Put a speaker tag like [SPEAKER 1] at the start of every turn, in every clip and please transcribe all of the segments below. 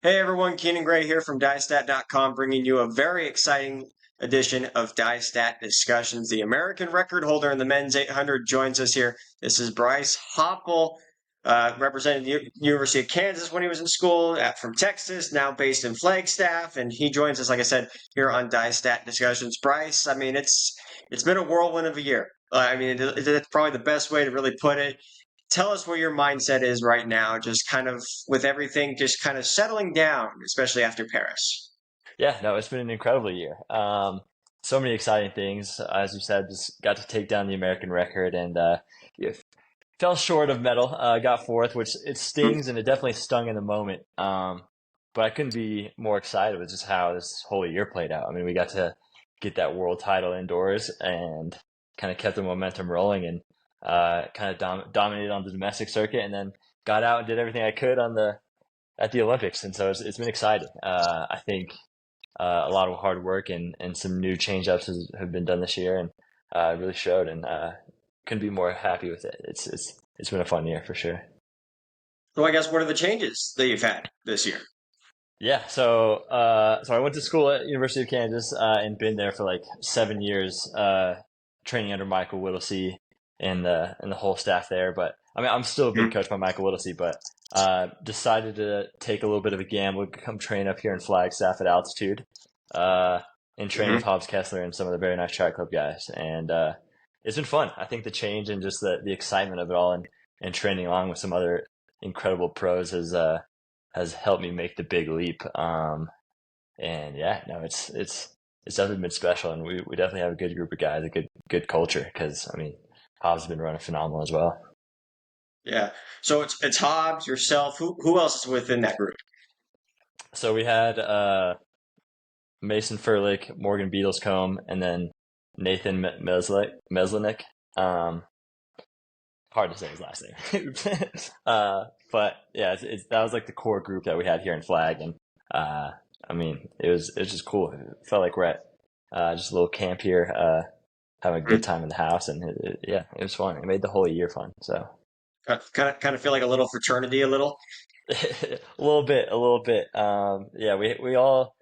[SPEAKER 1] Hey everyone, Keenan Gray here from DyeStat.com, bringing you a very exciting edition of DyeStat Discussions. The American record holder in the men's 800 joins us here. This is Bryce Hoppel, representing the University of Kansas when he was in school, from Texas, now based in Flagstaff, and he joins us, like I said, here on DyeStat Discussions. Bryce, I mean, it's been a whirlwind of a year. It's probably the best way to really put it. Tell us where your mindset is right now, just kind of with everything just kind of settling down, especially after Paris.
[SPEAKER 2] Yeah, no, it's been an incredible year. So many exciting things. As you said, just got to take down the American record and yeah, fell short of medal. Got fourth, which it stings and it definitely stung in the moment. But I couldn't be more excited with just how this whole year played out. I mean, we got to get that world title indoors and kind of kept the momentum rolling and kind of dominated on the domestic circuit, and then got out and did everything I could at the Olympics. And so it's been exciting. I think a lot of hard work and some new change-ups have been done this year, and it really showed, and couldn't be more happy with it. It's been a fun year for sure.
[SPEAKER 1] So I guess what are the changes that you've had this year?
[SPEAKER 2] Yeah, so I went to school at University of Kansas and been there for like 7 years, training under Michael Whittlesey and the whole staff there. But I mean, I'm still being coached by Michael Whittlesey, but decided to take a little bit of a gamble, come train up here in Flagstaff at altitude, and train with Hobbs Kessler and some of the very nice track club guys. And it's been fun. I think the change and just the excitement of it all and training along with some other incredible pros has helped me make the big leap. And yeah, no, it's definitely been special, and we definitely have a good group of guys, a good culture, because I mean, Hobbs has been running phenomenal as well.
[SPEAKER 1] Yeah. So it's Hobbs, yourself. Who else is within that group?
[SPEAKER 2] So we had Mason Ferlic, Morgan Beatlescombe, and then Nathan Meslinik. Hard to say his last name. But yeah, that was like the core group that we had here in Flag, and I mean, it was just cool. It felt like we're at just a little camp here, having a good time in the house, and yeah, it was fun. It made the whole year fun. So
[SPEAKER 1] Kind of feel like a little fraternity, a little.
[SPEAKER 2] a little bit. Yeah, we all,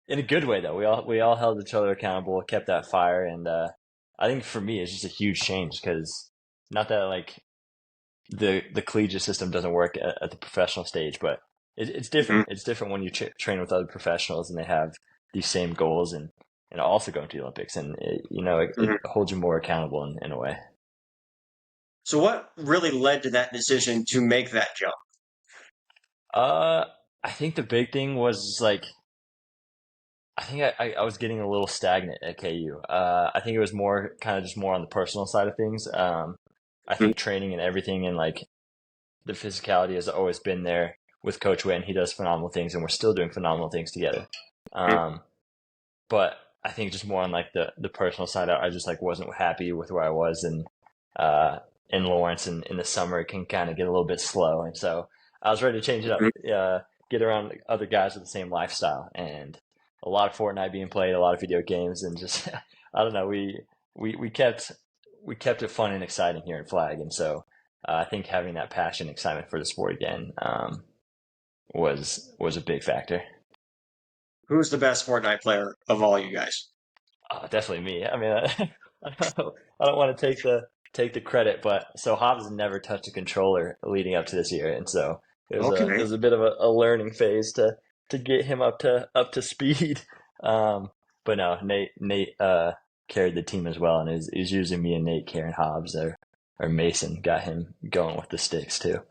[SPEAKER 2] in a good way though. We all held each other accountable, kept that fire, and I think for me it's just a huge change, because not that like the collegiate system doesn't work at the professional stage, but it's different. It's different when you train with other professionals and they have these same goals and also going to the Olympics, and it holds you more accountable in a way.
[SPEAKER 1] So what really led to that decision to make that jump?
[SPEAKER 2] I think the big thing was like, I think I was getting a little stagnant at KU. I think it was more on the personal side of things. I think training and everything and like the physicality has always been there with Coach Wynn. He does phenomenal things, and we're still doing phenomenal things together. But I think just more on like the personal side, I just like wasn't happy with where I was, and in Lawrence, and in the summer it can kind of get a little bit slow, and so I was ready to change it up, get around other guys with the same lifestyle, and a lot of Fortnite being played, a lot of video games, and just I don't know, we kept it fun and exciting here in Flag, and so I think having that passion, excitement for the sport again was a big factor.
[SPEAKER 1] Who's the best Fortnite player of all you guys?
[SPEAKER 2] Definitely me. I mean, I don't want to take the credit, but so Hobbs has never touched a controller leading up to this year, and so it was a bit of a learning phase to get him up to speed. But no, Nate carried the team as well, and is using me and Nate carrying Hobbs, or Mason got him going with the sticks too.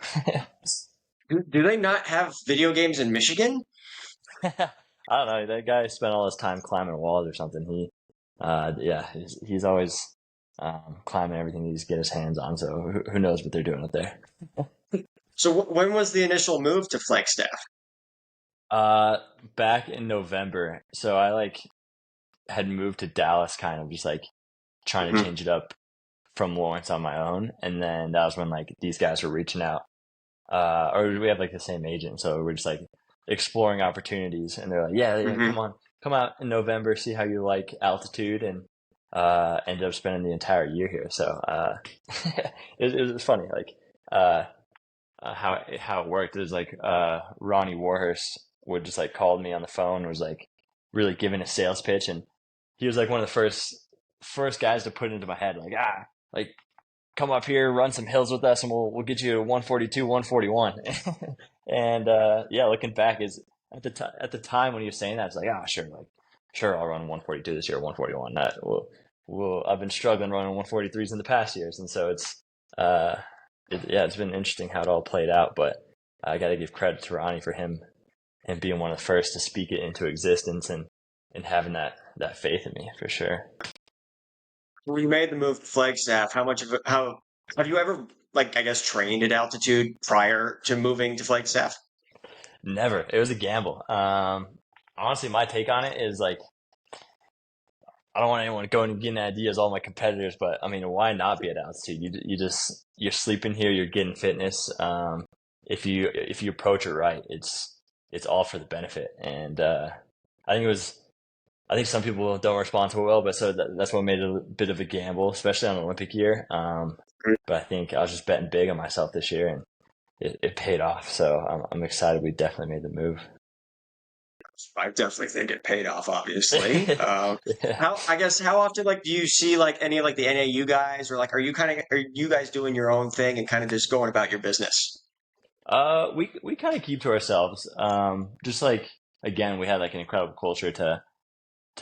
[SPEAKER 1] Do they not have video games in Michigan?
[SPEAKER 2] I don't know. That guy spent all his time climbing walls or something. He's always climbing everything he just get his hands on. So who knows what they're doing up there?
[SPEAKER 1] So when was the initial move to Flagstaff?
[SPEAKER 2] Back in November. So I like had moved to Dallas, kind of just like trying to change it up from Lawrence on my own, and then that was when like these guys were reaching out, or we have like the same agent, so we're just like exploring opportunities, and they're like, yeah, come out in November, see how you like altitude, and ended up spending the entire year here. So it was funny, like how it worked. It was like Ronnie Warhurst would just like called me on the phone and was like really giving a sales pitch, and he was like one of the first guys to put into my head like come up here, run some hills with us, and we'll get you to 142, 141. And yeah, looking back is at the time when he was saying that, it's like, sure, like sure, I'll run 142 this year, 141. That will I've been struggling running 143s in the past years, and so it's it's been interesting how it all played out. But I got to give credit to Ronnie for him and being one of the first to speak it into existence and having that faith in me for sure.
[SPEAKER 1] When you made the move to Flagstaff, how have you ever, like, I guess, trained at altitude prior to moving to Flagstaff?
[SPEAKER 2] Never. It was a gamble. Honestly, my take on it is like, I don't want anyone to go and get ideas, all my competitors, but I mean, why not be at altitude? You're sleeping here, you're getting fitness. If you approach it right, it's all for the benefit. And I think some people don't respond to it well, but so that's what made it a bit of a gamble, especially on an Olympic year. But I think I was just betting big on myself this year, and it paid off. So I'm excited. We definitely made the move.
[SPEAKER 1] I definitely think it paid off, obviously.
[SPEAKER 2] Yeah.
[SPEAKER 1] How often, like, do you see, like, any of, like, the NAU guys, or, like, are you guys doing your own thing and kind of just going about your business?
[SPEAKER 2] We kind of keep to ourselves. Just like, again, we had like an incredible culture to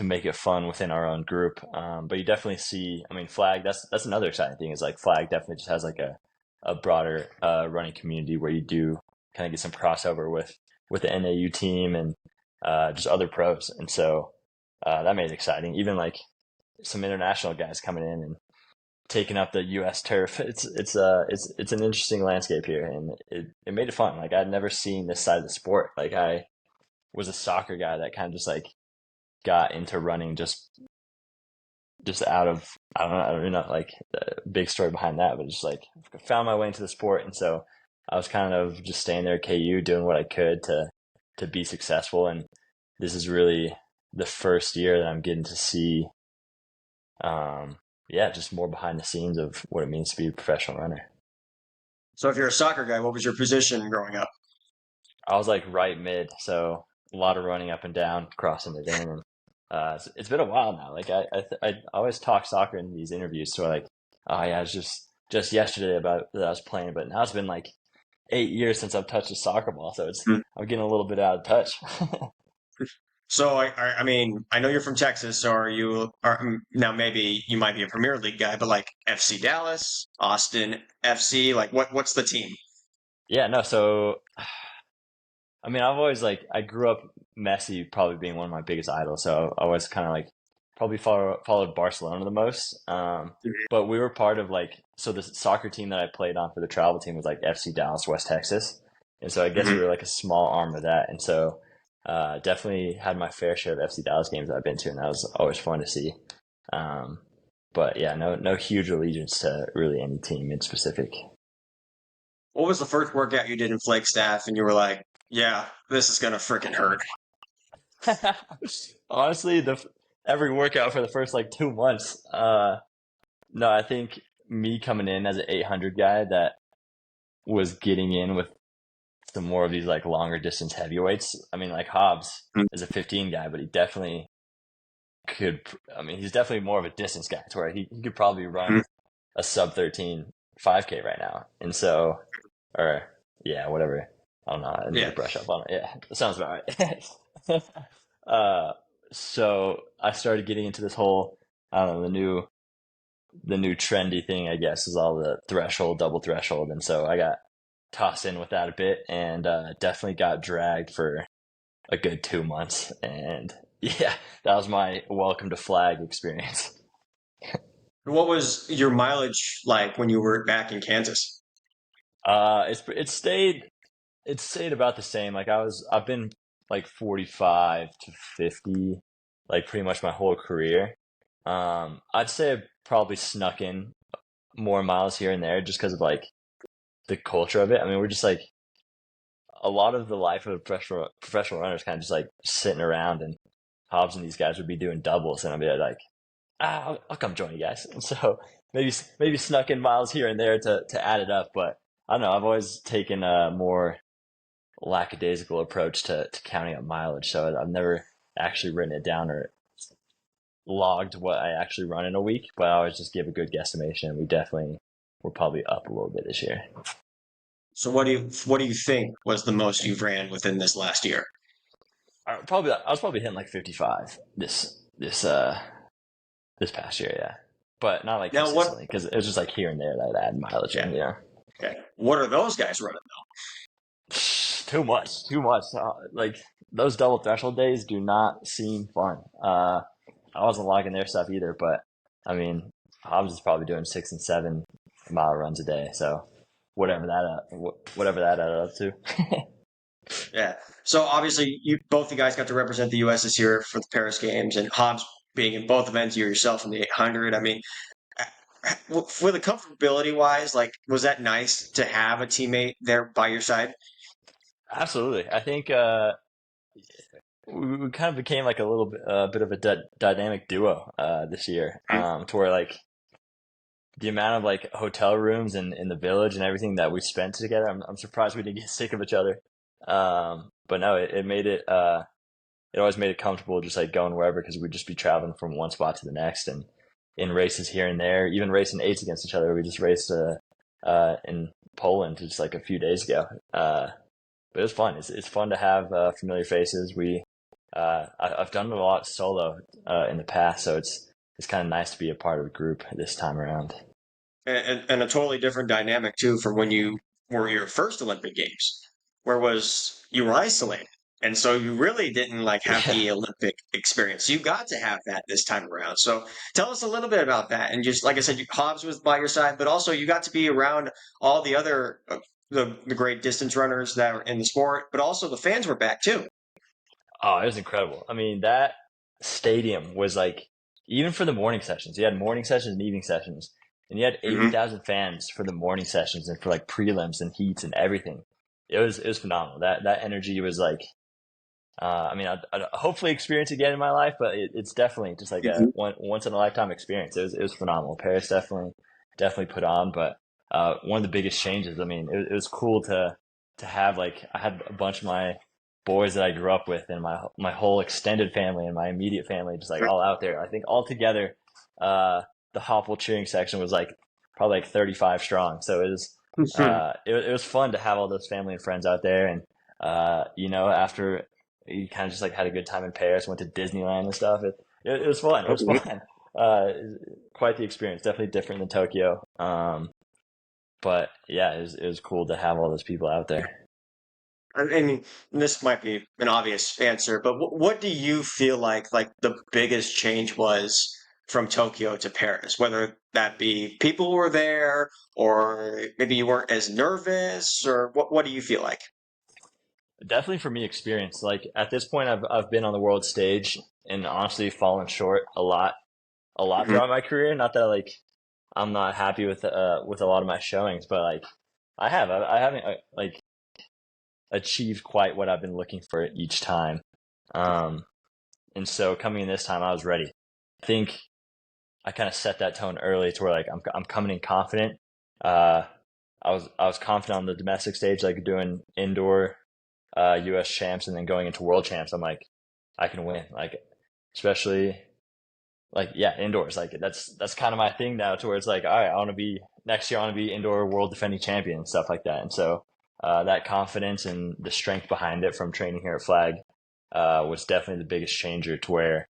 [SPEAKER 2] make it fun within our own group. But you definitely see, I mean, Flag, that's another exciting thing is like Flag definitely just has like a broader running community where you do kind of get some crossover with the NAU team and just other pros. And so that made it exciting. Even like some international guys coming in and taking up the U.S. turf. It's an interesting landscape here, and it made it fun. Like I'd never seen this side of the sport. Like I was a soccer guy that kind of just like got into running just out of I don't know like the big story behind that, but just like found my way into the sport, and so I was kind of just staying there at KU doing what I could to be successful, and this is really the first year that I'm getting to see just more behind the scenes of what it means to be a professional runner.
[SPEAKER 1] So if you're a soccer guy, what was your position growing up?
[SPEAKER 2] I was like right mid, so a lot of running up and down, crossing it in, and it's been a while now. Like I always talk soccer in these interviews, so like, oh yeah, it's just yesterday about that I was playing, but now it's been like 8 years since I've touched a soccer ball, so I'm getting a little bit out of touch.
[SPEAKER 1] So I mean, I know you're from Texas, so now maybe you might be a Premier League guy, but like FC Dallas, Austin FC, like what's the team?
[SPEAKER 2] Yeah, no, so I mean, I've always like I grew up Messi probably being one of my biggest idols, so I was kind of like probably followed Barcelona the most. But we were part of like so the soccer team that I played on for the travel team was like FC Dallas West Texas, and so I guess we were like a small arm of that, and so definitely had my fair share of FC Dallas games that I've been to, and that was always fun to see. But yeah, no huge allegiance to really any team in specific.
[SPEAKER 1] What was the first workout you did in Flagstaff, and you were like, yeah, this is gonna freaking hurt?
[SPEAKER 2] Honestly, every workout for the first like 2 months. No, I think me coming in as an 800 guy that was getting in with some more of these like longer distance heavyweights. I mean, like Hobbs is a 15 guy, but he definitely could. I mean, he's definitely more of a distance guy to where he could probably run a sub 13 5K right now. And so, or yeah, whatever. I don't know. I need to brush up on it. Yeah, that sounds about right. So I started getting into this whole, I don't know, the new trendy thing, I guess, is all the threshold, double threshold. And so I got tossed in with that a bit and definitely got dragged for a good 2 months. And yeah, that was my welcome to Flag experience.
[SPEAKER 1] What was your mileage like when you were back in Kansas?
[SPEAKER 2] It stayed about the same. Like I've been like 45 to 50, like pretty much my whole career. I'd say I probably snuck in more miles here and there just because of like the culture of it. I mean, we're just like a lot of the life of professional runners kind of just like sitting around, and Hobbs and these guys would be doing doubles, and I'd be like, I'll come join you guys. And so maybe snuck in miles here and there to add it up, but I don't know. I've always taken more lackadaisical approach to counting up mileage. So I've never actually written it down or logged what I actually run in a week, but I always just give a good guesstimation. We're probably up a little bit this year.
[SPEAKER 1] So what do you think was the most you've ran within this last year?
[SPEAKER 2] I was probably hitting like 55 this past year, yeah, but not like
[SPEAKER 1] Now what?
[SPEAKER 2] consistently because it was just like here and there that I add mileage in. Yeah,
[SPEAKER 1] Okay, what are those guys running
[SPEAKER 2] too much, too much. Like those double threshold days do not seem fun. I wasn't logging their stuff either, but I mean, Hobbs is probably doing 6 and 7 mile runs a day, so whatever that added up to.
[SPEAKER 1] Yeah. So obviously, you both you guys got to represent the U.S. this year for the Paris Games, and Hobbs being in both events, you yourself in the 800. I mean, for the comfortability wise, like, was that nice to have a teammate there by your side?
[SPEAKER 2] Absolutely, I think we kind of became like a little bit of a dynamic duo this year, to where like the amount of like hotel rooms in the village and everything that we spent together, I'm surprised we didn't get sick of each other. But no, it made it always made it comfortable just like going wherever because we'd just be traveling from one spot to the next and in races here and there, even racing eights against each other. We just raced in Poland just like a few days ago. But it was fun. It's fun to have familiar faces. I've done it a lot solo in the past, so it's kind of nice to be a part of a group this time around.
[SPEAKER 1] And a totally different dynamic too from when you were your first Olympic Games, where was you were isolated, and so you really didn't like have
[SPEAKER 2] Yeah.
[SPEAKER 1] the Olympic experience. You got to have that this time around. So tell us a little bit about that, and just like I said, Hobbs was by your side, but also you got to be around all the other the great distance runners that are in the sport, but also the fans were back too.
[SPEAKER 2] Oh, it was incredible. I mean, that stadium was like, even for the morning sessions, you had morning sessions and evening sessions, and you had
[SPEAKER 1] Hmm.
[SPEAKER 2] 80,000 fans for the morning sessions and for like prelims and heats and everything. It was phenomenal. That energy was like, I mean, I'd hopefully experience it again in my life, but it's definitely just like a once in a lifetime experience. It was phenomenal. Paris definitely put on, but one of the biggest changes. I mean, it was cool to have like I had a bunch of my boys that I grew up with and my whole extended family and my immediate family just like all out there. I think all together, the Hoppel cheering section was like probably like 35 strong. So it was fun to have all those family and friends out there and after you kind of just like had a good time in Paris, went to Disneyland and stuff. It was fun. It was fun. Uh, Quite the experience. Definitely different than Tokyo. But yeah, it was cool to have all those people out there.
[SPEAKER 1] I mean, this might be an obvious answer, but what do you feel like the biggest change was from Tokyo to Paris? Whether that be people were there, or maybe you weren't as nervous, or what do you feel like?
[SPEAKER 2] Definitely for me, experience. Like at this point, I've been on the world stage and honestly fallen short a lot
[SPEAKER 1] Hmm.
[SPEAKER 2] throughout my career. Not that like I'm not happy with a lot of my showings, but like I haven't like achieved quite what I've been looking for each time. Um, and so coming in this time, I was ready. I think I kind of set that tone early to where like I'm coming in confident. Uh, I was confident on the domestic stage, like doing indoor U.S. champs, and then going into world champs. I'm like, I can win. Like, especially like yeah, indoors. Like that's kind of my thing now. To where it's like, all right, I want to be next year. I want to be indoor world defending champion and stuff like that. And so that confidence and the strength behind it from training here at Flag was definitely the biggest changer. To where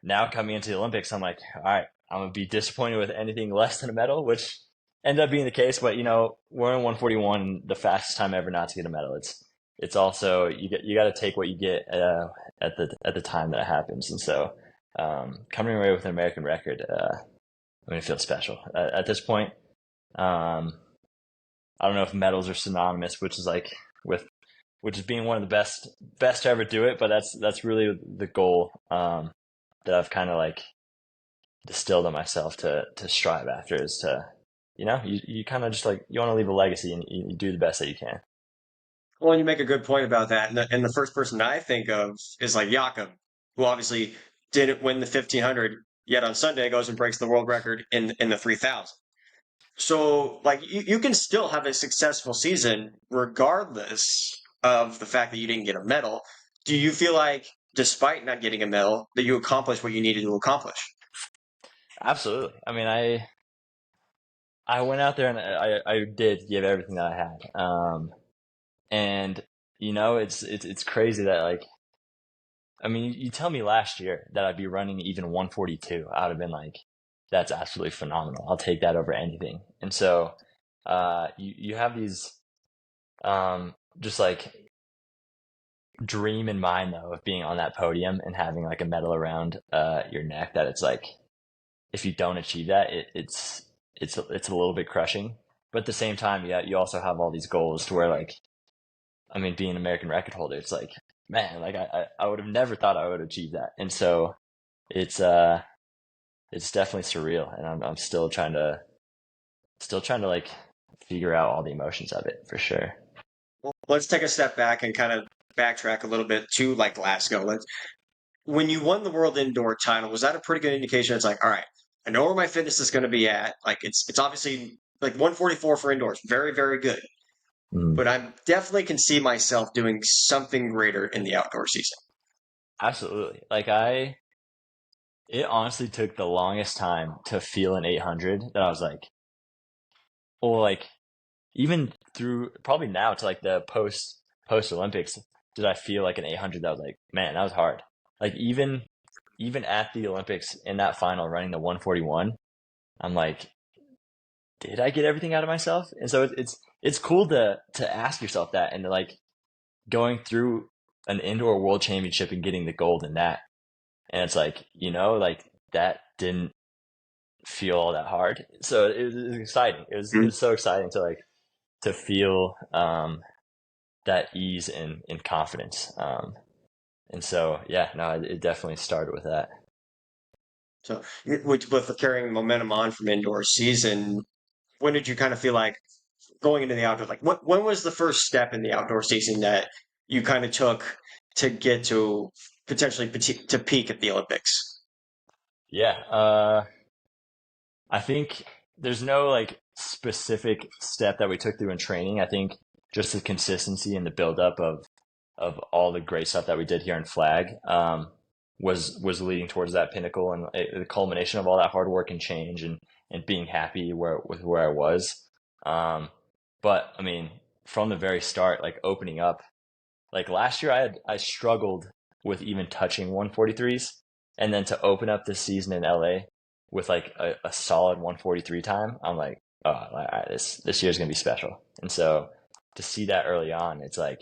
[SPEAKER 2] now coming into the Olympics, I'm like, all right, I'm gonna be disappointed with anything less than a medal, which ended up being the case. But we're in 141, the fastest time ever not to get a medal. It's also you got to take what you get at the time that it happens, and so coming away with an American record, I mean, it feels special at this point. Um, I don't know if medals are synonymous, which is like with which is being one of the best to ever do it, but that's really the goal that I've kind of like distilled on myself to strive after is to you kind of just like you want to leave a legacy and you do the best that you can.
[SPEAKER 1] Well, you make a good point about that, and the first person I think of is like Jakob, who obviously didn't win the 1500, yet on Sunday goes and breaks the world record in the 3000. So, like, you can still have a successful season regardless of the fact that you didn't get a medal, do you feel like, despite not getting a medal, that you accomplished what you needed to accomplish?
[SPEAKER 2] Absolutely. I mean, I went out there and I did give everything that I had. And it's crazy that like, I mean, you tell me last year that I'd be running even 142. I would have been like, that's absolutely phenomenal. I'll take that over anything. And so, you have these, just like dream in mind though of being on that podium and having like a medal around your neck that it's like if you don't achieve that it's a little bit crushing, but at the same time yeah you also have all these goals to where like I mean being an American record holder it's like man like I would have never thought I would achieve that, and so it's it's definitely surreal, and I'm still trying to like figure out all the emotions of it for sure.
[SPEAKER 1] Well, let's take a step back and kind of backtrack a little bit to like Glasgow. When you won the world indoor title, was that a pretty good indication? It's like, all right, I know where my fitness is going to be at. Like it's obviously like 144 for indoors, very, very good.
[SPEAKER 2] Mm.
[SPEAKER 1] But I definitely can see myself doing something greater in the outdoor season.
[SPEAKER 2] Absolutely. It honestly took the longest time to feel an 800 that I was like, well, like even through probably now to like the post Olympics, did I feel like an 800 that was like, man, that was hard. Like even at the Olympics in that final running the 141, I'm like, did I get everything out of myself? And so it's cool to ask yourself that, and to like going through an indoor world championship and getting the gold in that. And it's like, like that didn't feel all that hard. So it was exciting. It was so exciting to like to feel that ease and confidence. And so yeah, no, it definitely started with that.
[SPEAKER 1] So, with carrying momentum on from indoor season, when did you kind of feel like going into the outdoors? Like, when was the first step in the outdoor season that you kind of took to get to potentially to peak at the Olympics?
[SPEAKER 2] Yeah, I think there's no like specific step that we took through in training. I think just the consistency and the buildup of all the great stuff that we did here in Flag was leading towards that pinnacle, and the culmination of all that hard work and change and being happy with where I was. But I mean, from the very start, like opening up, like last year I struggled with even touching 143s, and then to open up this season in LA with like a solid 143 time, I'm like, oh, all right, this year's gonna be special. And so to see that early on, it's like,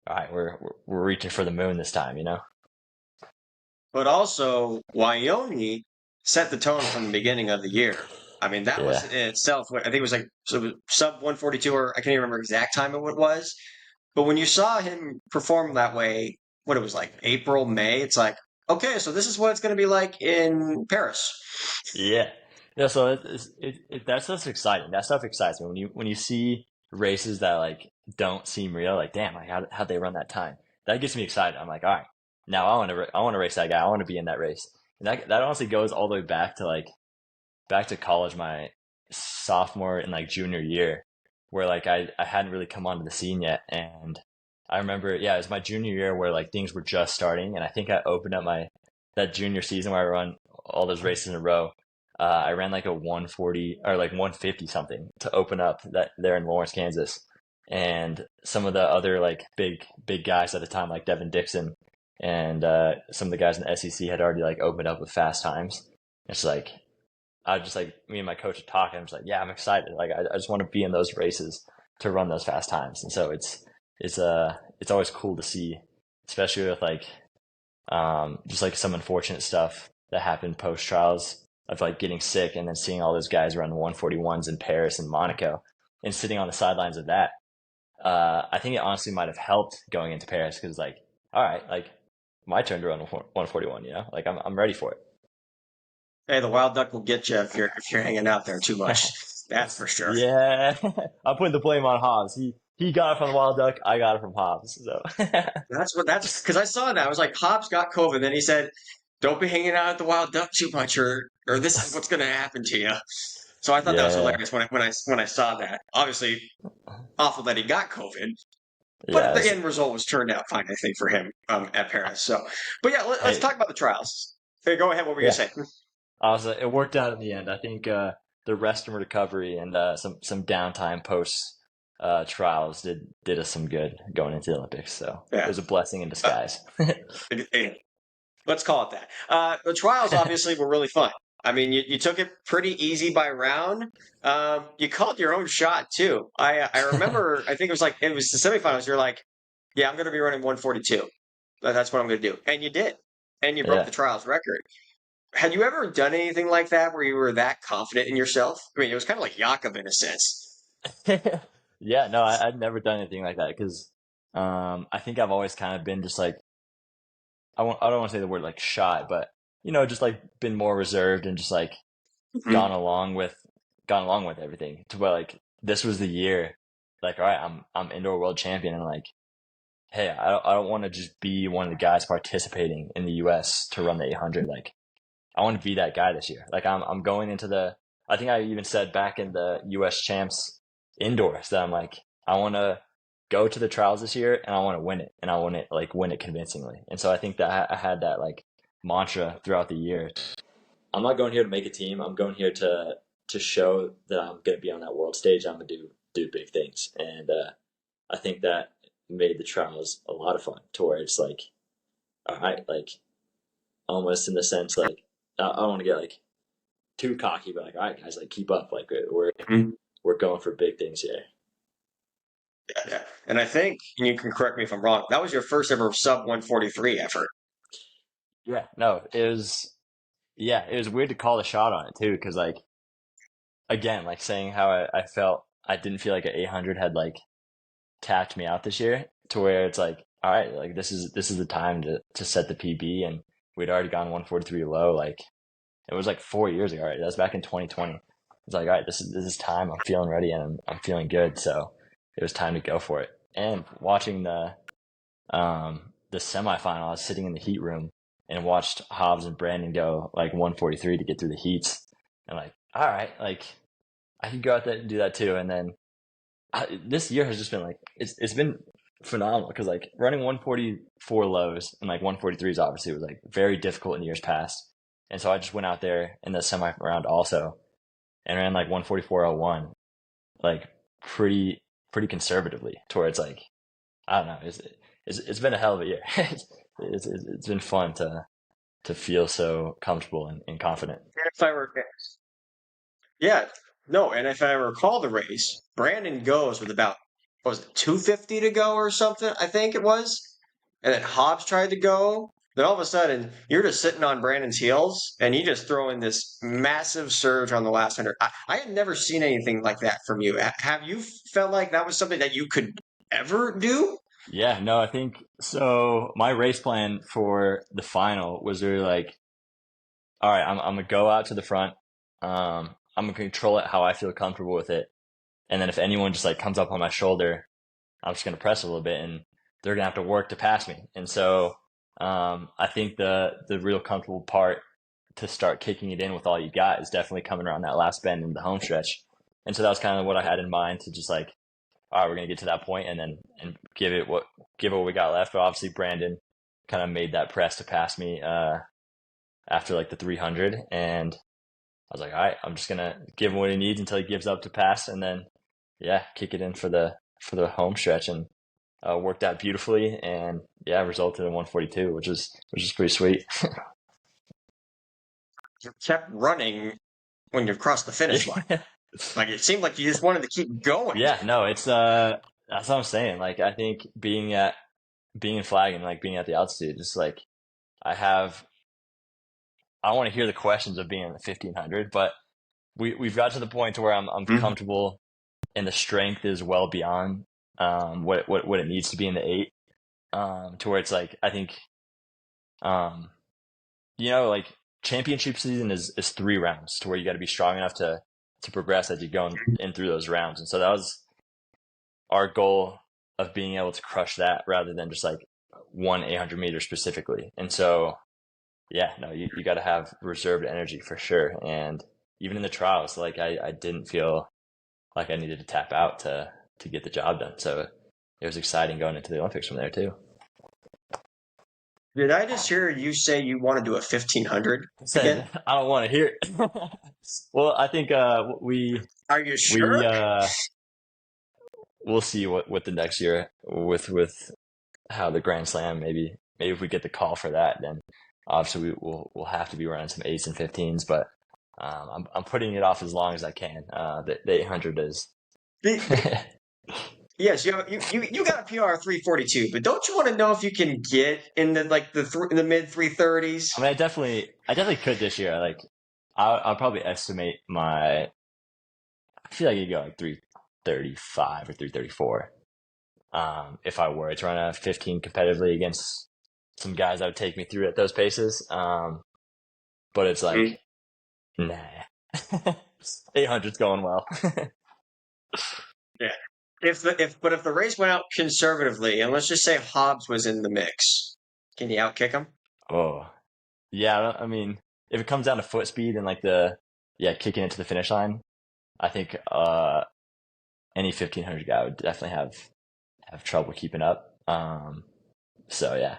[SPEAKER 2] all right, we're reaching for the moon this time, you know?
[SPEAKER 1] But also, Wyoming set the tone from the beginning of the year. I mean, that was
[SPEAKER 2] Yeah.
[SPEAKER 1] in itself. I think it was like sub 142, or I can't even remember exact time of what it was. But when you saw him perform that way, what it was like April, May, it's like, okay, so this is what it's going to be like in Paris.
[SPEAKER 2] Yeah. Yeah, so that's just exciting. That stuff excites me when you see races that like don't seem real. Like, damn, like how'd they run that time? That gets me excited. I'm like, all right, now I want to race that guy. I want to be in that race. And that honestly goes all the way back to like back to college, my sophomore and like junior year, where like I hadn't really come onto the scene yet, and I remember, yeah, it was my junior year where like things were just starting, and I think I opened up my that junior season where I run all those races in a row. I ran like a 140 or like 150 something to open up that there in Lawrence, Kansas, and some of the other like big guys at the time, like Devin Dixon and some of the guys in the SEC had already like opened up with fast times. It's like I just like me and my coach are talking. I'm just like, yeah, I'm excited. Like I just want to be in those races to run those fast times. And so it's always cool to see, especially with like just like some unfortunate stuff that happened post trials of like getting sick and then seeing all those guys run 141s in Paris and Monaco and sitting on the sidelines of that. I think it honestly might have helped going into Paris because like, all right, like my turn to run 141. You know, like I'm ready for
[SPEAKER 1] Hey, the wild duck will get you if you're hanging out there too much.
[SPEAKER 2] it.
[SPEAKER 1] That's for sure.
[SPEAKER 2] Yeah, I'm putting the blame on Hobbs. He got it from the Wild Duck. I got it from Hobbs. So
[SPEAKER 1] That's because I saw that. I was like, Hobbs got COVID. Then he said, "Don't be hanging out at the wild duck too much, or this is what's going to happen to you." So I thought that was
[SPEAKER 2] yeah,
[SPEAKER 1] hilarious when I saw that. Obviously, awful that he got COVID, But
[SPEAKER 2] Yeah.
[SPEAKER 1] the end result was turned out fine, I think, for him at Paris. So, but yeah, let's
[SPEAKER 2] Hey,
[SPEAKER 1] talk about the trials. Hey, go ahead. What were you
[SPEAKER 2] yeah.
[SPEAKER 1] going to say?
[SPEAKER 2] It worked out in the end. I think the rest and recovery and some downtime post trials did us some good going into the Olympics. So it
[SPEAKER 1] Yeah.
[SPEAKER 2] was a blessing in
[SPEAKER 1] Uh,
[SPEAKER 2] disguise.
[SPEAKER 1] let's call it that. The trials obviously were really fun. I mean, you took it pretty easy by round. You called your own shot too. I remember. I think it was the semifinals. You're like, yeah, I'm going to be running 142. That's what I'm going to do, and you did, and you broke
[SPEAKER 2] Yeah.
[SPEAKER 1] the trials record. Had you ever done anything like that where you were that confident in yourself? I mean, it was kind of like Yakov in a sense.
[SPEAKER 2] Yeah, no, I'd never done anything like that because I think I've always kind of been just like I don't want to say the word like shy, but just like been more reserved and just like
[SPEAKER 1] Mhm.
[SPEAKER 2] gone along with everything to where like this was the year, like all right, I'm indoor world champion and like hey, I don't want to just be one of the guys participating in the U.S. to run the 800. Like I want to be that guy this year. Like I'm going into the. I think I even said back in the U.S. champs indoors that I'm like I want to go to the trials this year and I want to win it and I want to like win it convincingly. And so I think that I had that like mantra throughout the year. I'm not going here to make a team. I'm going here to show that I'm going to be on that world stage. I'm going to do big things, and I think that made the trials a lot of fun. To where it's like, all right, like almost in the sense like I don't want to get like too cocky, but like, all right, guys, like keep up. Like
[SPEAKER 1] Mhm.
[SPEAKER 2] we're going for big things here.
[SPEAKER 1] Yeah, yeah. And I think, and you can correct me if I'm wrong, that was your first ever sub 143 effort.
[SPEAKER 2] Yeah, no, it was. Yeah, it was weird to call the shot on it too, because like again, like saying how I felt, I didn't feel like an 800 had like tapped me out this year, to where it's like, all right, like this is the time to set the PB, and we'd already gone 143 low. Like it was like 4 years ago, right? That was back in 2020. It's like, all right, this is time. I'm feeling ready and I'm feeling good. So it was time to go for it. And watching the semifinal, I was sitting in the heat room and watched Hobbs and Brandon go like 143 to get through the heats. And like, all right, like I could go out there and do that too. And then this year has just been like it's been phenomenal because like running 144 lows and like 143s obviously was like very difficult in years past, and so I just went out there in the semi round also and ran like 144.01, like pretty conservatively towards like I don't know, it's been a hell of a year. It's been fun to feel so comfortable and confident.
[SPEAKER 1] If I were, yeah, no, and if I recall the race, Brandon goes with about, what was it, 250 to go or something, I think it was. And then Hobbs tried to go. Then all of a sudden, you're just sitting on Brandon's heels, and you just throw in this massive surge on the last 100. I had never seen anything like that from you. Have you felt like that was something that you could ever do?
[SPEAKER 2] Yeah, no, I think so. My race plan for the final was really like, all right, I'm gonna go out to the front. I'm gonna control it how I feel comfortable with it, and then if anyone just like comes up on my shoulder, I'm just gonna press a little bit, and they're gonna have to work to pass me. And so, I think the real comfortable part to start kicking it in with all you got is definitely coming around that last bend in the home stretch. And so that was kind of what I had in mind to just like, all right, we're gonna get to that point and then and give it what we got left. But obviously, Brandon kind of made that press to pass me after like the 300, and I was like, all right, I'm just gonna give him what he needs until he gives up to pass, and then yeah, kick it in for the home stretch, and worked out beautifully, and yeah, resulted in 142, which is pretty sweet.
[SPEAKER 1] You kept running when you crossed the finish line.
[SPEAKER 2] Yeah,
[SPEAKER 1] Like it seemed like you just wanted to keep going.
[SPEAKER 2] yeah, no, it's that's what I'm saying. Like I think being in flag and like being at the altitude, just like I have, I want to hear the questions of being in the 1500, but we've got to the point to where I'm
[SPEAKER 1] Mhm.
[SPEAKER 2] comfortable and the strength is well beyond what it needs to be in the eight, to where it's like I think um, like championship season is 3 rounds to where you got to be strong enough to progress as you go in through those rounds, and so that was our goal of being able to crush that rather than just like one 800 meters specifically. And so yeah, no, you got to have reserved energy for sure, and even in the trials, like I didn't feel like I needed to tap out to get the job done. So it was exciting going into the Olympics from there too.
[SPEAKER 1] Did I just hear you say you want to do a 1500
[SPEAKER 2] Said
[SPEAKER 1] again?
[SPEAKER 2] I don't want to hear it. Well, I think we
[SPEAKER 1] Are you
[SPEAKER 2] we
[SPEAKER 1] sure?
[SPEAKER 2] we'll see what the next year with how the Grand Slam maybe if we get the call for that, then obviously we'll have to be running some 8s and 15s, but I'm putting it off as long as I can. The 800 is.
[SPEAKER 1] Yes, you got a PR 342, but don't you want to know if you can get in the mid 330s?
[SPEAKER 2] I mean, I definitely could this year. Like, I'll probably estimate I feel like you go like 335 or 334. If I were to run a 15 competitively against some guys that would take me through at those paces. But it's like, nah, 800's going well.
[SPEAKER 1] Yeah. If the race went out conservatively, and let's just say Hobbs was in the mix, can you outkick him?
[SPEAKER 2] Oh, yeah. I mean, if it comes down to foot speed and like kicking it to the finish line, I think any 1500 guy would definitely have trouble keeping up. So yeah.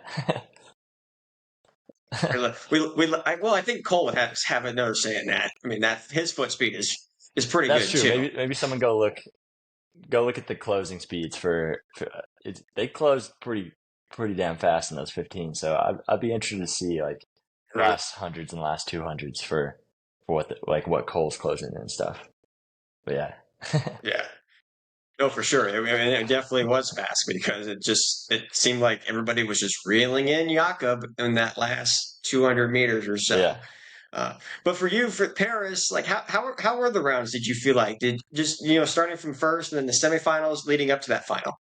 [SPEAKER 1] I think Cole would have another say in that. I mean, that his foot speed is pretty
[SPEAKER 2] That's
[SPEAKER 1] good
[SPEAKER 2] true.
[SPEAKER 1] too.
[SPEAKER 2] Maybe someone go look at the closing speeds for they close pretty damn fast in those 15. So I'd be interested to see like last hundreds and last 200s for what Cole's closing and stuff. But yeah.
[SPEAKER 1] Yeah. No, for sure. I mean, it definitely was fast because it seemed like everybody was just reeling in Jakob in that last 200 meters or so.
[SPEAKER 2] Yeah.
[SPEAKER 1] But for you, for Paris, like how were the rounds? Did you feel like starting from first and then the semifinals leading up to that final?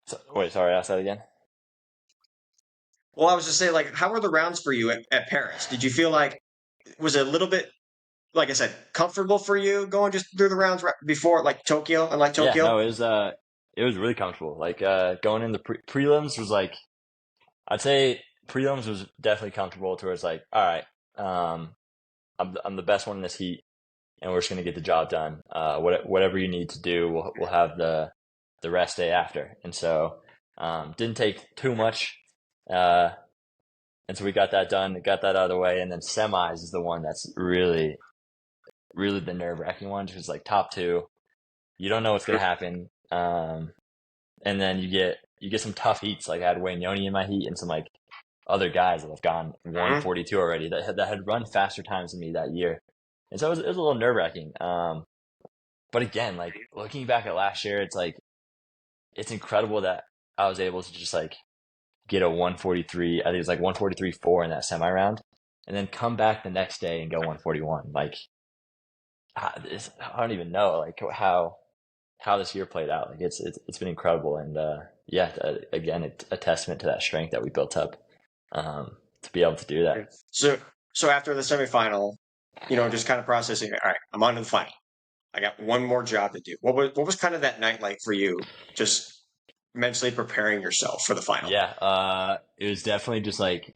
[SPEAKER 2] So, wait, sorry, ask that again.
[SPEAKER 1] Well, I was just saying, like, how were the rounds for you at Paris? Did you feel like was it a little bit, like I said, comfortable for you going just through the rounds right before like Tokyo and like
[SPEAKER 2] Yeah,
[SPEAKER 1] Tokyo?
[SPEAKER 2] no, it was really comfortable. Like going in the prelims was like I'd say prelims was definitely comfortable towards like, all right, I'm the best one in this heat, and we're just gonna get the job done. Whatever you need to do, we'll have the rest day after. And so didn't take too much, and so we got that done, got that out of the way, and then semis is the one that's really the nerve wracking one, because like top two, you don't know what's gonna happen, and then you get some tough heats. Like I had Wayne Yoni in my heat, and some like other guys that have gone 142 already that had run faster times than me that year. And so it was a little nerve wracking. But again, like looking back at last year, it's like, it's incredible that I was able to just like get a 143. I think it was like 143.4 in that semi round, and then come back the next day and go 141. Like, I don't even know like how this year played out. Like it's been incredible. And again, a testament to that strength that we built up. To be able to do that.
[SPEAKER 1] So after the semifinal, just kind of processing. All right, I'm on to the final. I got one more job to do. What was kind of that night like for you? Just mentally preparing yourself for the final.
[SPEAKER 2] Yeah, it was definitely just like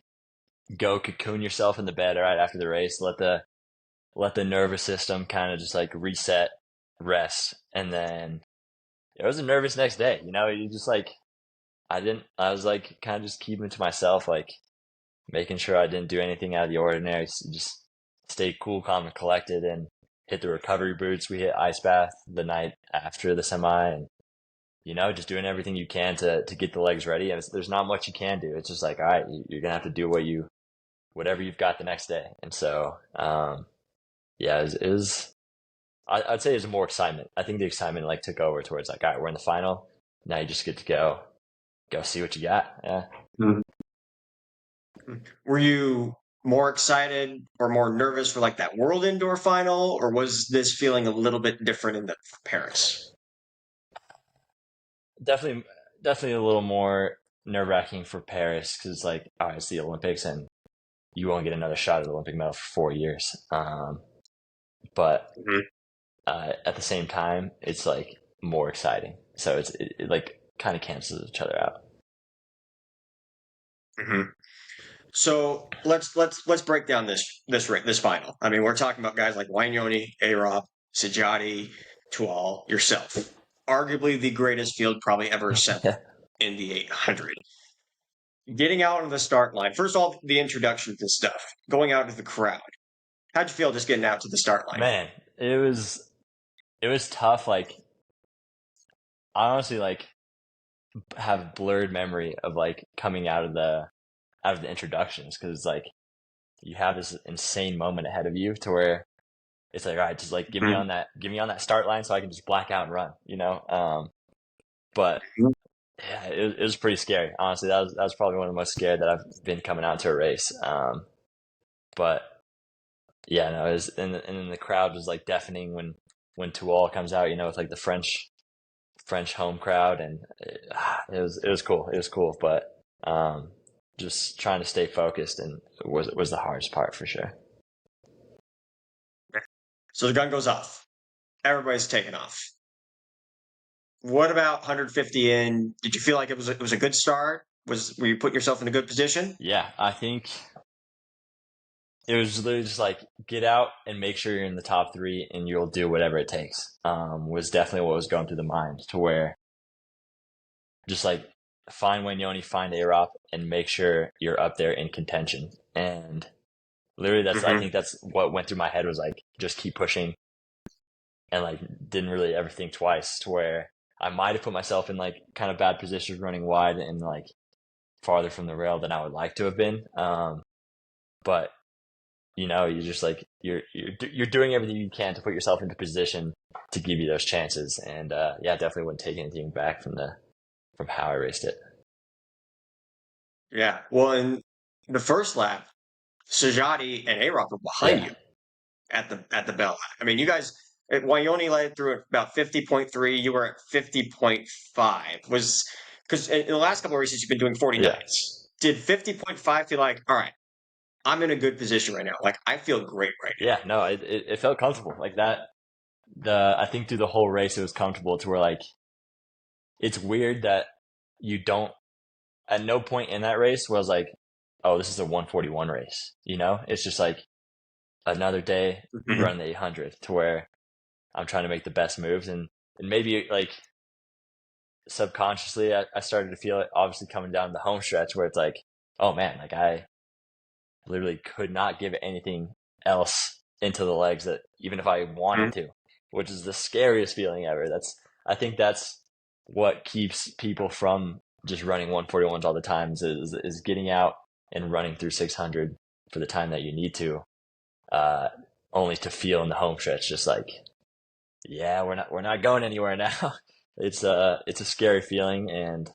[SPEAKER 2] go cocoon yourself in the bed. All right, after the race, let the nervous system kind of just like reset, rest, and then it was a nervous next day. You just like I was like kind of just keeping it to myself, like making sure I didn't do anything out of the ordinary. Just stay cool, calm, and collected, and hit the recovery boots. We hit ice bath the night after the semi, and just doing everything you can to get the legs ready. And there's not much you can do. It's just like, all right, you're gonna have to do whatever you've got the next day. And so, it was I'd say there's more excitement. I think the excitement like took over towards like, all right, we're in the final. Now you just get to go see what you got. Yeah.
[SPEAKER 1] Mm-hmm. Were you more excited or more nervous for like that World Indoor Final, or was this feeling a little bit different in the Paris?
[SPEAKER 2] Definitely a little more nerve wracking for Paris, because it's like, all right, it's the Olympics and you won't get another shot at the Olympic medal for 4 years. But at the same time, it's like more exciting. So it like kind of cancels each other out.
[SPEAKER 1] Mm-hmm. So let's break down this final. I mean, we're talking about guys like Wanyoni, A-Rob, Sajati, Tual, yourself. arguably the greatest field probably ever assembled in the 800. Getting out on the start line. First of all, the introduction to stuff. Going out to the crowd. How'd you feel just getting out to the start line?
[SPEAKER 2] Man, it was tough. Like, I honestly have blurred memory of coming out of the introductions, because you have this insane moment ahead of you to where it's all right, just give me on that start line so I can just black out and run, but yeah, it was pretty scary. Honestly, that was probably one of the most scared that I've been coming out to a race. But yeah, no, it was, and then the crowd was deafening when Tuol comes out, with the French home crowd, and it was cool. It was cool, but just trying to stay focused and was the hardest part for sure.
[SPEAKER 1] So the gun goes off. Everybody's taking off. What about 150 in? Did you feel like it was a good start? Were you putting yourself in a good position?
[SPEAKER 2] Yeah, I think it was literally just get out and make sure you're in the top 3 and you'll do whatever it takes. Was definitely what was going through the mind, to where just find Wanyoni, find Arop, and make sure you're up there in contention. And literally that's, I think that's what went through my head, was just keep pushing, and didn't really ever think twice, to where I might have put myself in kind of bad positions running wide and farther from the rail than I would like to have been. But you just you're doing everything you can to put yourself into position to give you those chances. And yeah, definitely wouldn't take anything back from how I raced it.
[SPEAKER 1] Yeah. Well, in the first lap, Sajati and Arop were behind you at the bell. I mean, you guys, Wanyoni led through at about 50.3. You were at 50.5. Because in the last couple of races, you've been doing 49s. Yeah. Did 50.5 feel like, all right, I'm in a good position right now? I feel great right now.
[SPEAKER 2] Yeah, no, it felt comfortable like that. I think through the whole race, it was comfortable, to where it's weird that you don't, at no point in that race was oh, this is a 141 race. It's just another day running the 800, to where I'm trying to make the best moves. And maybe subconsciously, I started to feel it, obviously coming down the home stretch, where it's oh man, I literally could not give anything else into the legs, that even if I wanted to, which is the scariest feeling ever. I think that's what keeps people from just running 141s all the time, is getting out and running through 600 for the time that you need to, only to feel in the home stretch just yeah, we're not going anywhere now. It's a scary feeling. And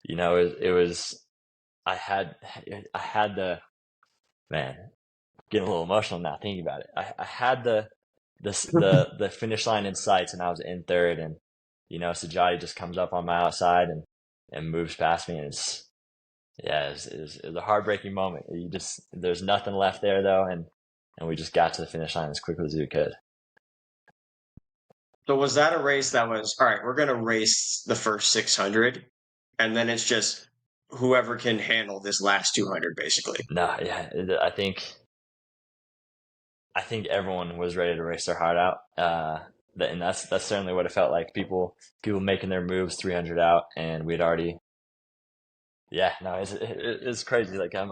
[SPEAKER 2] it was, I had the, man, getting a little emotional now thinking about it. I had the finish line in sights, and I was in third, and Sajati just comes up on my outside and moves past me, and it's a heartbreaking moment. There's nothing left there though, and we just got to the finish line as quickly as we could.
[SPEAKER 1] So was that a race that was, all right, we're going to race the first 600, and then it's just whoever can handle this last 200, basically?
[SPEAKER 2] No, yeah, I think everyone was ready to race their heart out. And that's certainly what it felt like. People making their moves 300 out, and we'd already, yeah, no, it's crazy. I'm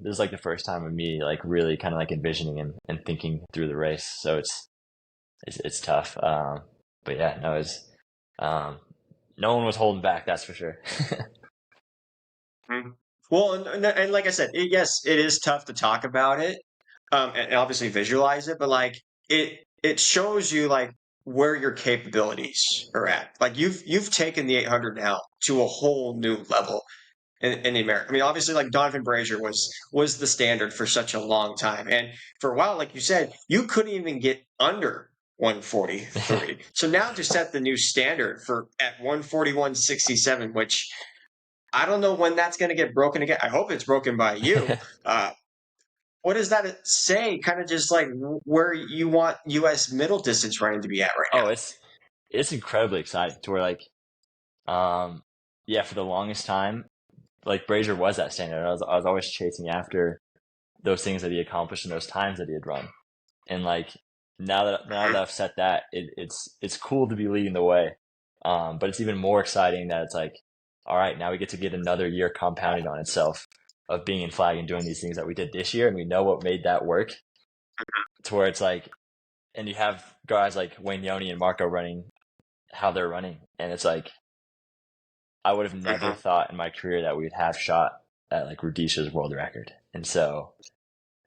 [SPEAKER 2] this is the first time of me really kind of envisioning and thinking through the race. So it's tough. But yeah, no, no one was holding back. That's for sure.
[SPEAKER 1] Well, and like I said, yes, it is tough to talk about it, and obviously visualize it, but it shows you where your capabilities are at. You've taken the 800 now to a whole new level in the American. I mean, obviously, Donavan Brazier was the standard for such a long time, and for a while, like you said, you couldn't even get under 143. So now to set the new standard at 141.67, which I don't know when that's going to get broken again. I hope it's broken by you. What does that say? Kind of just where you want U.S. middle distance running to be at right now?
[SPEAKER 2] Oh, it's incredibly exciting, to where yeah, for the longest time, Brazier was that standard. I was always chasing after those things that he accomplished and those times that he had run. And now that I've set that, it's cool to be leading the way. But it's even more exciting that it's like, all right, now we get to get another year compounded on itself of being in flag and doing these things that we did this year, and we know what made that work. To where it's like, and you have guys like Wayne Yoni and Marco running how they're running, and it's like, I would have never thought in my career that we'd have shot at like Rudisha's world record. And so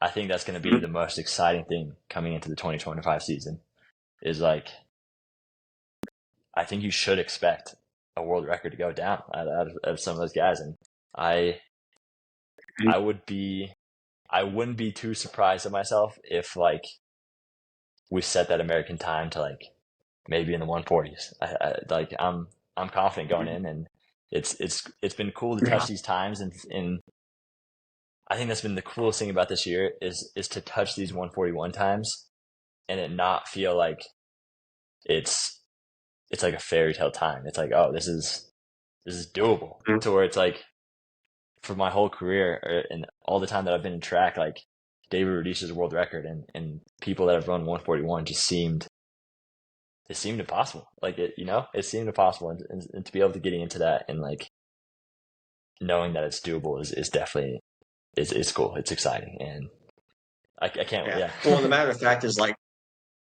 [SPEAKER 2] I think that's going to be the most exciting thing coming into the 2025 season is like, I think you should expect a world record to go down out of some of those guys. And I wouldn't be too surprised at myself if like we set that American time to like maybe in the 140s. I'm confident going in, and it's been cool to touch these times, and I think that's been the coolest thing about this year is to touch these 141 times and it not feel like it's like a fairy tale time. It's like, oh, this is doable. To where it's like, for my whole career and all the time that I've been in track, like David Rudisha's world record and people that have run 141 just seemed impossible. Like it seemed impossible, and to be able to get into that and like knowing that it's doable is definitely it's cool. It's exciting, and I can't. Yeah.
[SPEAKER 1] Well, the matter of fact is like,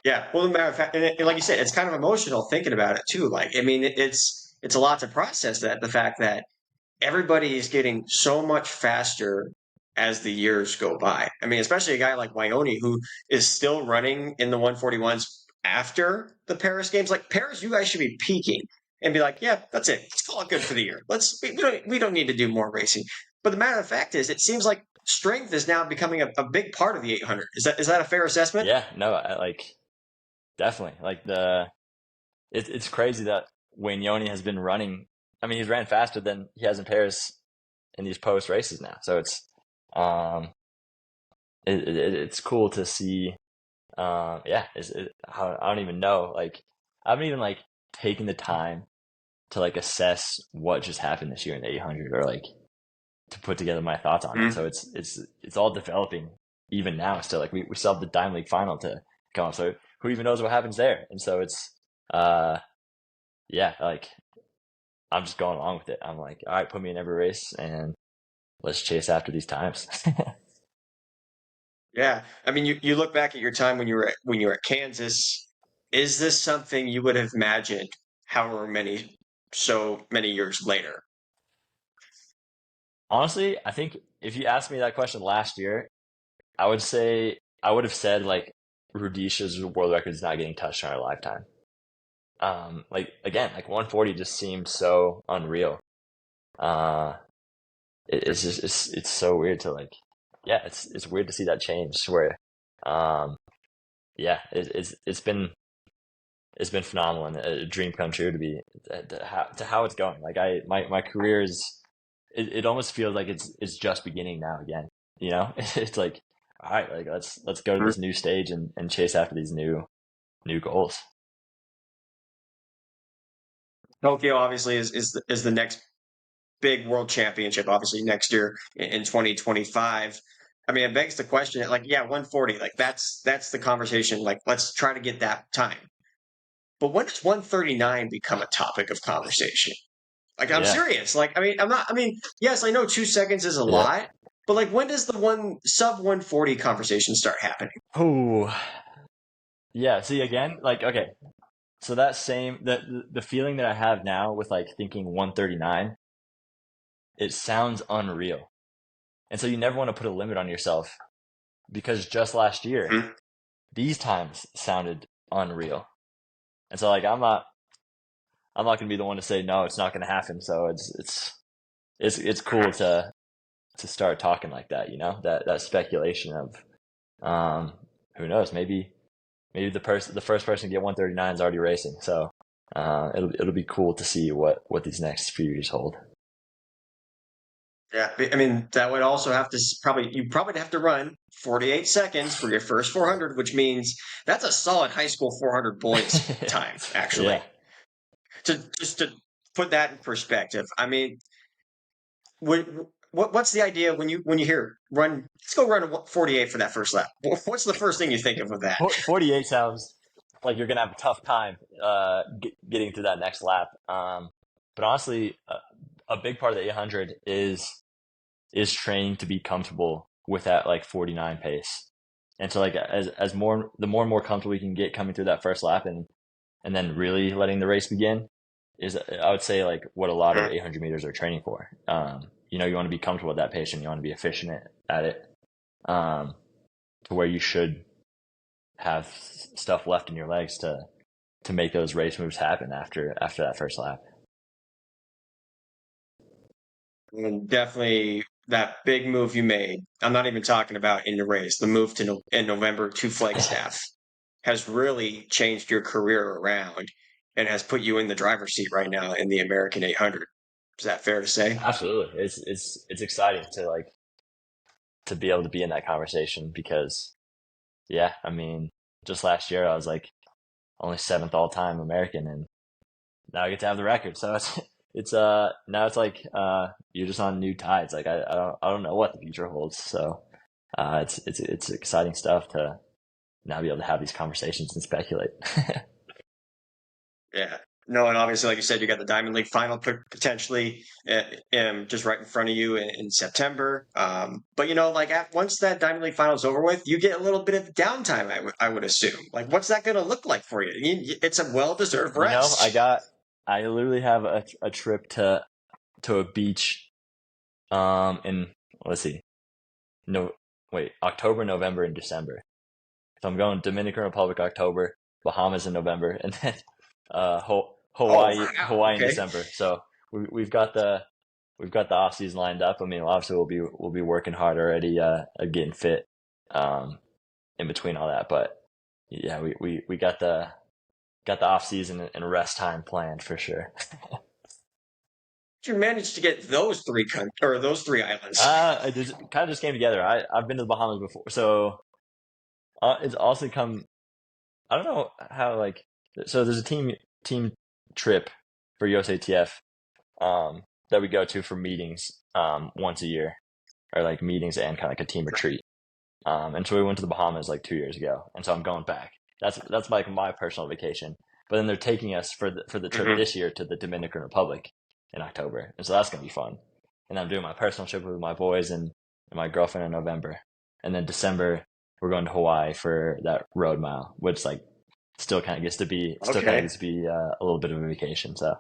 [SPEAKER 1] Well, the matter of fact, and like you said, it's kind of emotional thinking about it too. Like, I mean, it's a lot to process, that the fact that everybody is getting so much faster as the years go by. I mean, especially a guy like Wyoming who is still running in the 141s after the Paris games. Like Paris, you guys should be peaking and be like, yeah, that's it. Let's call it good for the year. We don't need to do more racing. But the matter of fact is, it seems like strength is now becoming a big part of the 800. Is that a fair assessment?
[SPEAKER 2] Yeah, no, definitely. Like it's crazy that Wayne Yoni has been running. I mean, he's ran faster than he has in Paris in these post races now. So it's it's cool to see. I don't even know. Like, I haven't even like taken the time to like assess what just happened this year in the 800 or like to put together my thoughts on it. So it's all developing even now. Still, like we still have the Diamond League final to come up. So who even knows what happens there? And so it's like I'm just going along with it. I'm like, all right, put me in every race and let's chase after these times.
[SPEAKER 1] Yeah, I mean, you look back at your time when you were at Kansas. Is this something you would have imagined so many years later?
[SPEAKER 2] Honestly, I think if you asked me that question last year, I would have said like Rudisha's world record is not getting touched in our lifetime. Like again, like 140 just seemed so unreal. It's just it's so weird to like, it's weird to see that change. Where, it's been phenomenal and a dream come true to be to how it's going. Like my career it almost feels like it's just beginning now again. It's like, all right, like let's go to this new stage and chase after these new goals.
[SPEAKER 1] Tokyo obviously is the next big world championship, obviously next year in 2025. I mean, it begs the question, like, 140, like that's the conversation. Like, let's try to get that time. But when does 139 become a topic of conversation? Like, I'm serious. Like, I mean, yes, I know 2 seconds is a lot, but like, when does the sub 140 conversation start happening?
[SPEAKER 2] Oh, yeah. See, again, like, okay. So that the feeling that I have now with like thinking 139, it sounds unreal. And so you never want to put a limit on yourself, because just last year, these times sounded unreal. And so like I'm not gonna be the one to say no, it's not gonna happen. So it's cool to start talking like that, that speculation of who knows, maybe the first person to get 139 is already racing. So it'll be cool to see what these next few years hold.
[SPEAKER 1] Yeah, I mean, that would also have to you probably have to run 48 seconds for your first 400, which means that's a solid high school 400 boys time, actually.
[SPEAKER 2] Yeah.
[SPEAKER 1] To put that in perspective, I mean, what's the idea when you hear let's go run a 48 for that first lap? What's the first thing you think of with that?
[SPEAKER 2] 48 sounds like you're gonna have a tough time getting through that next lap. But honestly, a big part of the 800 is training to be comfortable with that like 49 pace. And so like as more the more and more comfortable we can get coming through that first lap and then really letting the race begin is, I would say, like what a lot of 800 meters are training for. You know, you want to be comfortable at that pace and you want to be efficient at it, to where you should have stuff left in your legs to make those race moves happen after that first lap.
[SPEAKER 1] And definitely that big move you made. I'm not even talking about in the race. The move in November to Flagstaff has really changed your career around and has put you in the driver's seat right now in the American 800. Is that fair to say?
[SPEAKER 2] Absolutely. It's exciting to be able to be in that conversation because, yeah, I mean, just last year I was like only 7th all time American, and now I get to have the record. So it's now it's like you're just on new tides. Like I don't know what the future holds. So it's exciting stuff to now be able to have these conversations and speculate.
[SPEAKER 1] Yeah. No, and obviously, like you said, you got the Diamond League final potentially just right in front of you in September. But you know, like once that Diamond League final is over with, you get a little bit of downtime. I would assume. Like, what's that going to look like for you? It's a well-deserved rest.
[SPEAKER 2] You know, I literally have a trip to a beach, in, let's see, October, November, and December. So I'm going Dominican Republic October, Bahamas in November, and then Hawaii
[SPEAKER 1] Okay.
[SPEAKER 2] in December. So we've got the off season lined up. I mean, obviously we'll be working hard already, getting fit, in between all that. But yeah, we got the off season and rest time planned for sure.
[SPEAKER 1] Did you manage to get those three islands?
[SPEAKER 2] It kind of just came together. I've been to the Bahamas before, so it's also come. I don't know how, like, so there's a team trip for USATF that we go to for meetings once a year, or like meetings and kind of like a team retreat. And so we went to the Bahamas like 2 years ago, and so I'm going back. That's like my personal vacation. But then they're taking us for the trip this year to the Dominican Republic in October, and so that's gonna be fun. And I'm doing my personal trip with my boys and my girlfriend in November, and then December we're going to Hawaii for that road mile, which like still kind of gets to be a little bit of a vacation. So,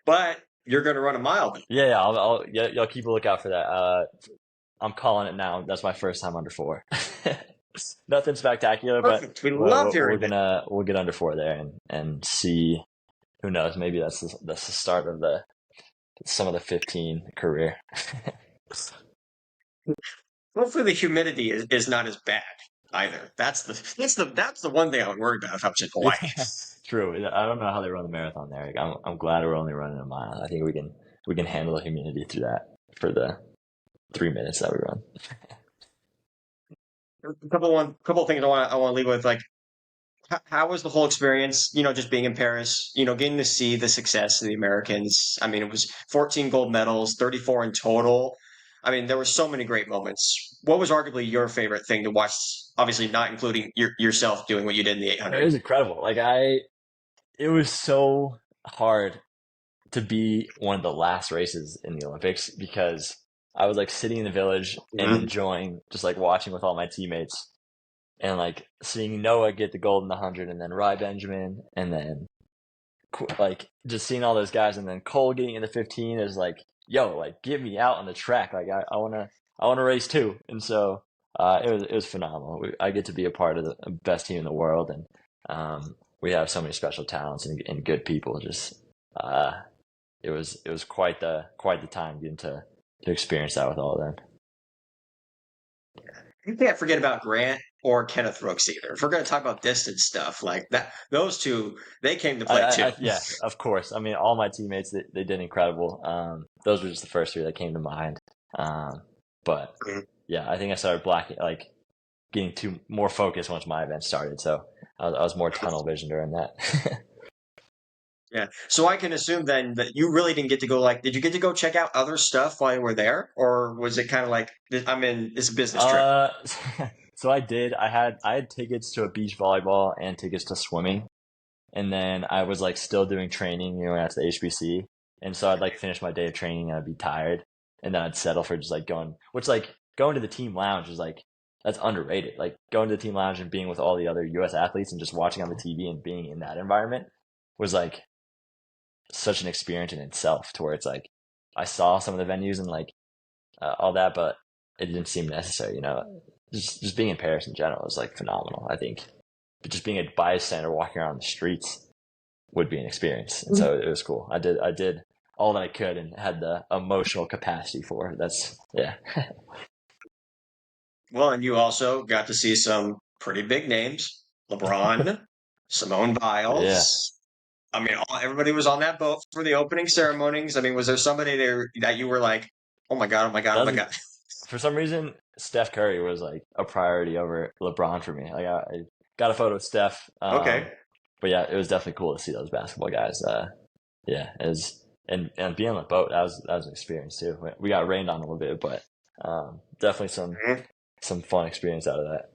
[SPEAKER 1] but you're going to run a mile then.
[SPEAKER 2] Yeah, y'all keep a lookout for that. I'm calling it now. That's my first time under 4. Nothing spectacular,
[SPEAKER 1] Perfect.
[SPEAKER 2] but
[SPEAKER 1] We love hearing
[SPEAKER 2] we'll get under 4 there and see. Who knows? Maybe that's the start of some of the 15 career.
[SPEAKER 1] Hopefully, the humidity is not as bad either. That's the one thing I would worry about if I was in Hawaii.
[SPEAKER 2] True. I don't know how they run the marathon there. I'm glad we're only running a mile. I think we can handle the humidity through that for the 3 minutes that we run.
[SPEAKER 1] A couple of things I want to leave with, like, how was the whole experience? You know, just being in Paris. You know, getting to see the success of the Americans. I mean, it was 14 gold medals, 34 in total. I mean, there were so many great moments. What was arguably your favorite thing to watch? Obviously, not including yourself doing what you did in the 800.
[SPEAKER 2] It was incredible. Like it was so hard to be one of the last races in the Olympics because I was like sitting in the village and enjoying just like watching with all my teammates and like seeing Noah get the gold in the 100 and then Rai Benjamin and then like just seeing all those guys and then Cole getting in the 15 is like, yo, like get me out on the track. Like I want to race too. And so it was phenomenal. I get to be a part of the best team in the world, and we have so many special talents and good people. Just it was quite the time getting to experience that with all of them.
[SPEAKER 1] You can't forget about Grant or Kenneth Brooks either. If we're going to talk about distance stuff like that, those two, they came to play too.
[SPEAKER 2] Yeah, of course. I mean, all my teammates, they did incredible. Those were just the first 3 that came to mind. But yeah, I think I started getting more focused once my event started. So I was more tunnel vision during that.
[SPEAKER 1] Yeah. So I can assume then that you really didn't get to go, did you get to go check out other stuff while you were there? Or was it kind of like, it's a business trip?
[SPEAKER 2] So I had tickets to a beach volleyball and tickets to swimming, and then I was like still doing training, at the HBC, and so I'd like finish my day of training and I'd be tired, and then I'd settle for just like going to the team lounge is like that's underrated. Like going to the team lounge and being with all the other U.S. athletes and just watching on the TV and being in that environment was like such an experience in itself. To where it's like I saw some of the venues and like all that, but it didn't seem necessary. Just being in Paris in general is like phenomenal. I think, but just being a bystander walking around the streets would be an experience, and so it was cool. I did all that I could and had the emotional capacity for it. That's yeah.
[SPEAKER 1] Well, and you also got to see some pretty big names: LeBron, Simone
[SPEAKER 2] Yeah,
[SPEAKER 1] Biles. I mean, everybody was on that boat for the opening ceremonies. I mean, was there somebody there that you were like, oh my god, oh my god, oh my
[SPEAKER 2] doesn't
[SPEAKER 1] god?
[SPEAKER 2] for some reason Steph Curry was like a priority over LeBron for me. Like I got a photo with Steph,
[SPEAKER 1] Okay.
[SPEAKER 2] but yeah, it was definitely cool to see those basketball guys. Yeah, and being on the boat that was an experience too. We got rained on a little bit, but definitely
[SPEAKER 1] Mhm.
[SPEAKER 2] some fun experience out of that.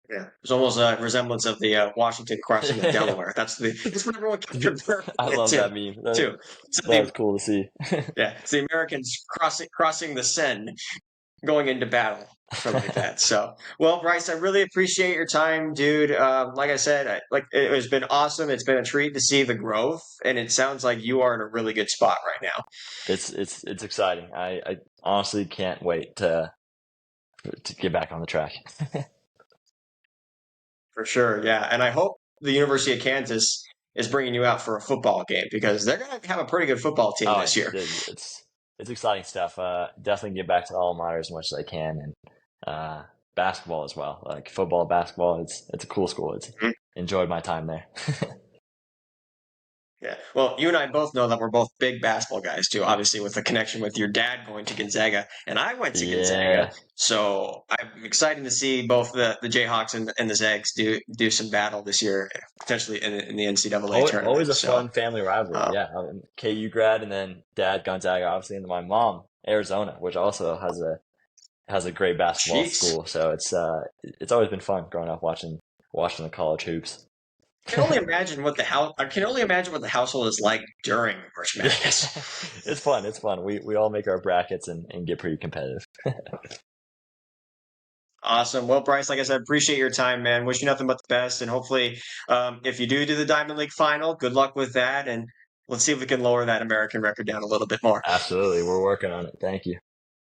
[SPEAKER 1] Yeah, there's almost a resemblance of the Washington crossing of Delaware. That's what everyone kept referring
[SPEAKER 2] I
[SPEAKER 1] it
[SPEAKER 2] love that meme.
[SPEAKER 1] to. So
[SPEAKER 2] That was cool to see.
[SPEAKER 1] it's the Americans crossing the Seine, going into battle, something like that. So, well, Bryce, I really appreciate your time, dude. Like I said, it has been awesome. It's been a treat to see the growth, and it sounds like you are in a really good spot right now.
[SPEAKER 2] It's exciting. I honestly can't wait to get back on the track.
[SPEAKER 1] For sure, yeah. And I hope the University of Kansas is bringing you out for a football game because they're going to have a pretty good football team
[SPEAKER 2] Oh
[SPEAKER 1] this
[SPEAKER 2] yeah,
[SPEAKER 1] year.
[SPEAKER 2] it's exciting stuff. Definitely get back to the alma mater as much as I can, and basketball as well. Like football, basketball. It's a cool school. It's
[SPEAKER 1] Mhm.
[SPEAKER 2] enjoyed my time there.
[SPEAKER 1] Yeah. Well, you and I both know that we're both big basketball guys too, obviously with the connection with your dad going to Gonzaga and I went to Gonzaga.
[SPEAKER 2] Yeah.
[SPEAKER 1] So I'm excited to see both the Jayhawks and the Zags do some battle this year, potentially in the NCAA
[SPEAKER 2] Always
[SPEAKER 1] tournament.
[SPEAKER 2] a
[SPEAKER 1] So
[SPEAKER 2] fun family rivalry.
[SPEAKER 1] uh,
[SPEAKER 2] Yeah, KU grad and then dad Gonzaga, obviously, and then my mom Arizona, which also has a great basketball
[SPEAKER 1] jeez.
[SPEAKER 2] school. So it's always been fun growing up watching the college hoops.
[SPEAKER 1] I can only imagine what the household is like during March
[SPEAKER 2] Yeah,
[SPEAKER 1] Madness.
[SPEAKER 2] it's fun. It's fun. We all make our brackets and get pretty competitive.
[SPEAKER 1] Awesome. Well, Bryce, like I said, appreciate your time, man. Wish you nothing but the best. And hopefully, if you do the Diamond League final, good luck with that. And let's see if we can lower that American record down a little bit more.
[SPEAKER 2] Absolutely, we're working on it. Thank you.